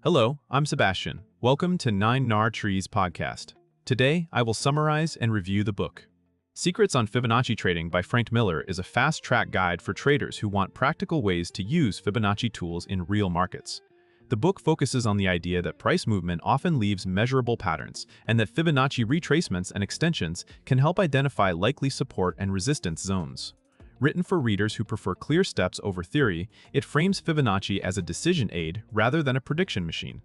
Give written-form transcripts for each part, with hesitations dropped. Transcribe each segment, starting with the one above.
Hello, I'm Sebastian. Welcome to 9 Trees podcast. Today, I will summarize and review the book. Secrets on Fibonacci Trading by Frank Miller is a fast-track guide for traders who want practical ways to use Fibonacci tools in real markets. The book focuses on the idea that price movement often leaves measurable patterns, and that Fibonacci retracements and extensions can help identify likely support and resistance zones. Written for readers who prefer clear steps over theory, it frames Fibonacci as a decision aid rather than a prediction machine.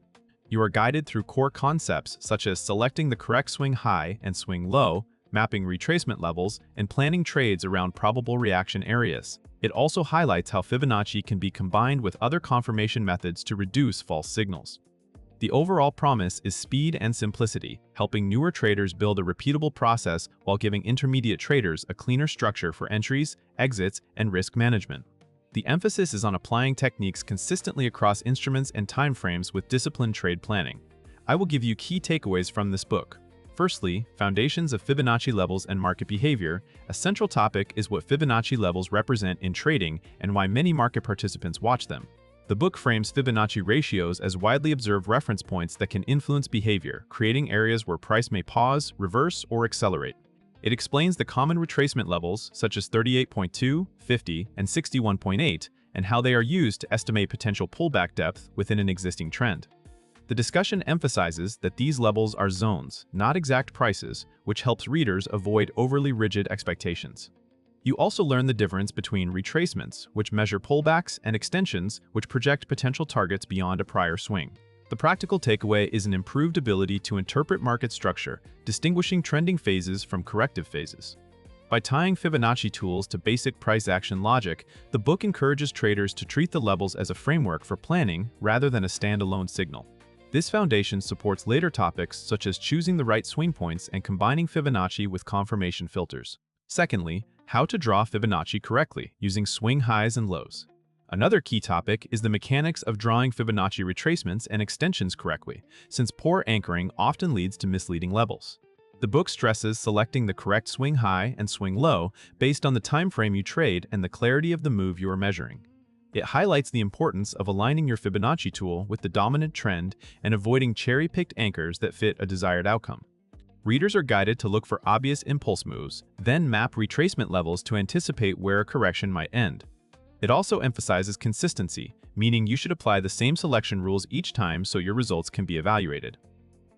You are guided through core concepts such as selecting the correct swing high and swing low, mapping retracement levels, and planning trades around probable reaction areas. It also highlights how Fibonacci can be combined with other confirmation methods to reduce false signals. The overall promise is speed and simplicity, helping newer traders build a repeatable process while giving intermediate traders a cleaner structure for entries, exits, and risk management. The emphasis is on applying techniques consistently across instruments and timeframes with disciplined trade planning. I will give you key takeaways from this book. Firstly, foundations of Fibonacci levels and market behavior. A central topic is what Fibonacci levels represent in trading and why many market participants watch them. The book frames Fibonacci ratios as widely observed reference points that can influence behavior, creating areas where price may pause, reverse, or accelerate. It explains the common retracement levels, such as 38.2, 50, and 61.8, and how they are used to estimate potential pullback depth within an existing trend. The discussion emphasizes that these levels are zones, not exact prices, which helps readers avoid overly rigid expectations. You also learn the difference between retracements, which measure pullbacks, and extensions, which project potential targets beyond a prior swing. The practical takeaway is an improved ability to interpret market structure, distinguishing trending phases from corrective phases. By tying Fibonacci tools to basic price action logic, the book encourages traders to treat the levels as a framework for planning rather than a standalone signal. This foundation supports later topics such as choosing the right swing points and combining Fibonacci with confirmation filters. Secondly, how to draw Fibonacci correctly using swing highs and lows. Another key topic is the mechanics of drawing Fibonacci retracements and extensions correctly, since poor anchoring often leads to misleading levels. The book stresses selecting the correct swing high and swing low based on the time frame you trade and the clarity of the move you are measuring. It highlights the importance of aligning your Fibonacci tool with the dominant trend and avoiding cherry-picked anchors that fit a desired outcome. Readers are guided to look for obvious impulse moves, then map retracement levels to anticipate where a correction might end. It also emphasizes consistency, meaning you should apply the same selection rules each time so your results can be evaluated.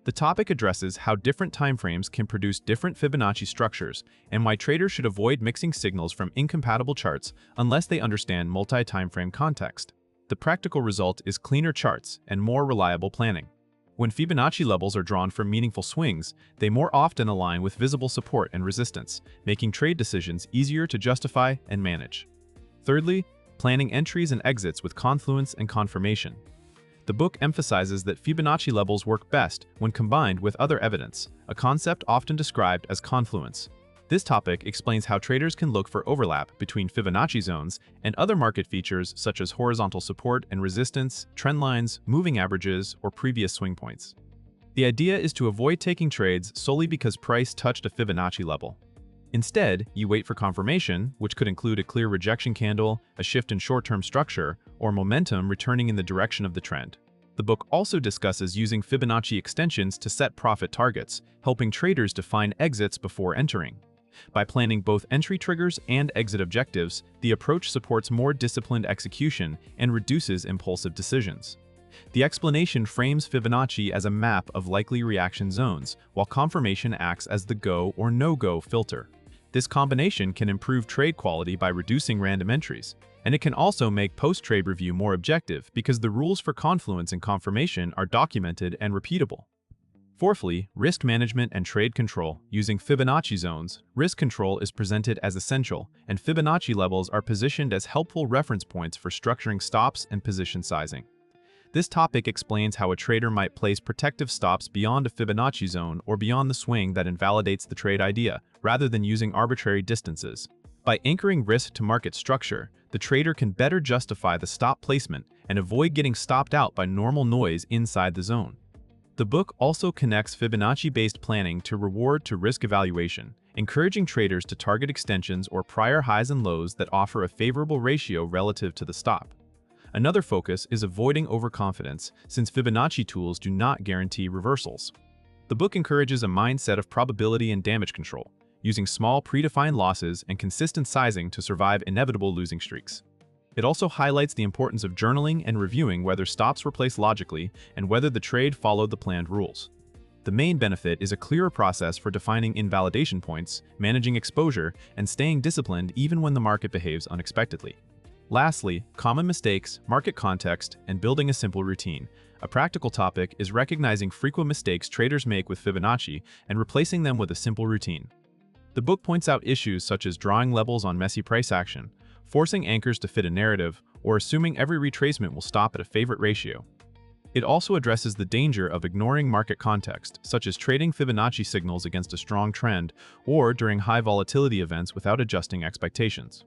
The topic addresses how different timeframes can produce different Fibonacci structures and why traders should avoid mixing signals from incompatible charts unless they understand multi-timeframe context. The practical result is cleaner charts and more reliable planning. When Fibonacci levels are drawn from meaningful swings, they more often align with visible support and resistance, making trade decisions easier to justify and manage. Thirdly, planning entries and exits with confluence and confirmation. The book emphasizes that Fibonacci levels work best when combined with other evidence, a concept often described as confluence. This topic explains how traders can look for overlap between Fibonacci zones and other market features such as horizontal support and resistance, trend lines, moving averages, or previous swing points. The idea is to avoid taking trades solely because price touched a Fibonacci level. Instead, you wait for confirmation, which could include a clear rejection candle, a shift in short-term structure, or momentum returning in the direction of the trend. The book also discusses using Fibonacci extensions to set profit targets, helping traders define exits before entering. By planning both entry triggers and exit objectives, the approach supports more disciplined execution and reduces impulsive decisions. The explanation frames Fibonacci as a map of likely reaction zones, while confirmation acts as the go or no-go filter. This combination can improve trade quality by reducing random entries, and it can also make post-trade review more objective because the rules for confluence and confirmation are documented and repeatable. Fourthly, risk management and trade control. Using Fibonacci zones, risk control is presented as essential, and Fibonacci levels are positioned as helpful reference points for structuring stops and position sizing. This topic explains how a trader might place protective stops beyond a Fibonacci zone or beyond the swing that invalidates the trade idea, rather than using arbitrary distances. By anchoring risk to market structure, the trader can better justify the stop placement and avoid getting stopped out by normal noise inside the zone. The book also connects Fibonacci-based planning to reward-to-risk evaluation, encouraging traders to target extensions or prior highs and lows that offer a favorable ratio relative to the stop. Another focus is avoiding overconfidence, since Fibonacci tools do not guarantee reversals. The book encourages a mindset of probability and damage control, using small predefined losses and consistent sizing to survive inevitable losing streaks. It also highlights the importance of journaling and reviewing whether stops were placed logically and whether the trade followed the planned rules. The main benefit is a clearer process for defining invalidation points, managing exposure, and staying disciplined even when the market behaves unexpectedly. Lastly, common mistakes, market context, and building a simple routine. A practical topic is recognizing frequent mistakes traders make with Fibonacci and replacing them with a simple routine. The book points out issues such as drawing levels on messy price action, forcing anchors to fit a narrative, or assuming every retracement will stop at a favorite ratio. It also addresses the danger of ignoring market context, such as trading Fibonacci signals against a strong trend or during high volatility events without adjusting expectations.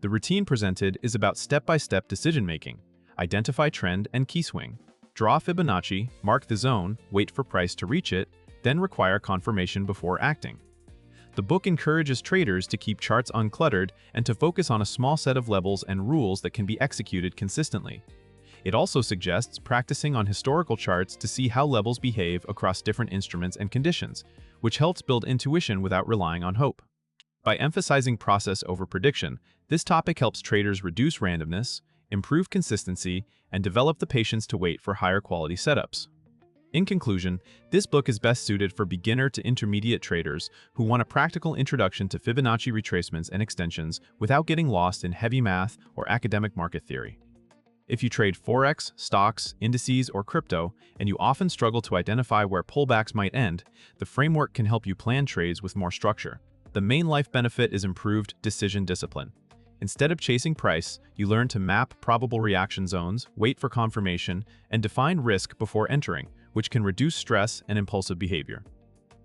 The routine presented is about step-by-step decision-making. Identify trend and key swing. Draw Fibonacci, mark the zone, wait for price to reach it, then require confirmation before acting. The book encourages traders to keep charts uncluttered and to focus on a small set of levels and rules that can be executed consistently. It also suggests practicing on historical charts to see how levels behave across different instruments and conditions, which helps build intuition without relying on hope. By emphasizing process over prediction, this topic helps traders reduce randomness, improve consistency, and develop the patience to wait for higher quality setups. In conclusion, this book is best suited for beginner to intermediate traders who want a practical introduction to Fibonacci retracements and extensions without getting lost in heavy math or academic market theory. If you trade Forex, stocks, indices, or crypto, and you often struggle to identify where pullbacks might end, the framework can help you plan trades with more structure. The main life benefit is improved decision discipline. Instead of chasing price, you learn to map probable reaction zones, wait for confirmation, and define risk before entering, which can reduce stress and impulsive behavior.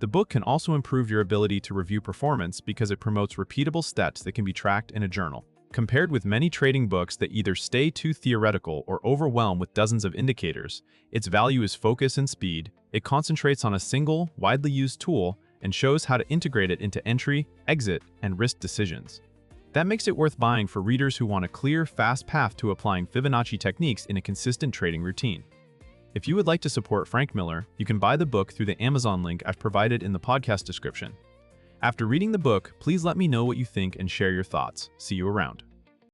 The book can also improve your ability to review performance because it promotes repeatable steps that can be tracked in a journal. Compared with many trading books that either stay too theoretical or overwhelm with dozens of indicators, its value is focus and speed. It concentrates on a single, widely used tool and shows how to integrate it into entry, exit, and risk decisions. That makes it worth buying for readers who want a clear, fast path to applying Fibonacci techniques in a consistent trading routine. If you would like to support Frank Miller, you can buy the book through the Amazon link I've provided in the podcast description. After reading the book, please let me know what you think and share your thoughts. See you around.